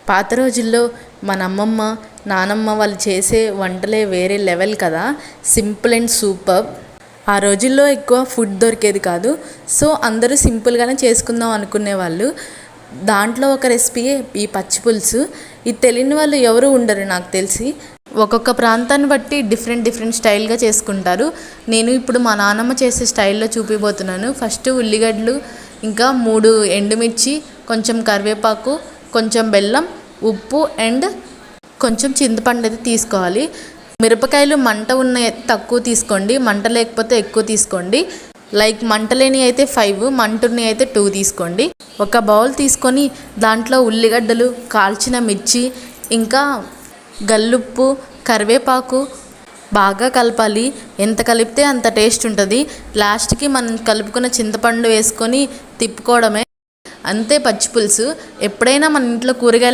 పాత రోజుల్లో మన అమ్మమ్మ నానమ్మ వాళ్ళు చేసే వంటలే వేరే లెవెల్ కదా. Simple and super. ఆ రోజుల్లో ఎక్కువ ఫుడ్ దొరికేది కాదు. సో అందరూ సింపుల్గానే చేసుకుందాం అనుకునేవాళ్ళు. దాంట్లో ఒక రెసిపీయే ఈ పచ్చి పులుసు. ఇది తెలియని వాళ్ళు ఎవరు ఉండరు నాకు తెలిసి. ఒక్కొక్క ప్రాంతాన్ని బట్టి డిఫరెంట్ స్టైల్గా చేసుకుంటారు. నేను ఇప్పుడు మా నాన్నమ్మ చేసే స్టైల్లో చూపిపోతున్నాను. ఫస్ట్ ఉల్లిగడ్డలు, ఇంకా 3 ఎండుమిర్చి, కొంచెం కరివేపాకు, కొంచెం బెల్లం, ఉప్పు అండ్ కొంచెం చింతపండు అయితే తీసుకోవాలి. మిరపకాయలు మంట ఉన్న తక్కువ తీసుకోండి, మంట లేకపోతే ఎక్కువ తీసుకోండి. లైక్ మంట లేని అయితే 5, మంట ఉన్నాయి అయితే 2 తీసుకోండి. ఒక బౌల్ తీసుకొని దాంట్లో ఉల్లిగడ్డలు, కాల్చిన మిర్చి, ఇంకా గల్లుప్పు, కరివేపాకు బాగా కలపాలి. ఎంత కలిపితే అంత టేస్ట్ ఉంటుంది. లాస్ట్కి మనం కలుపుకున్న చింతపండు వేసుకొని తిప్పుకోవడమే. అంతే పచ్చి పులుసు. ఎప్పుడైనా మన ఇంట్లో కూరగాయలు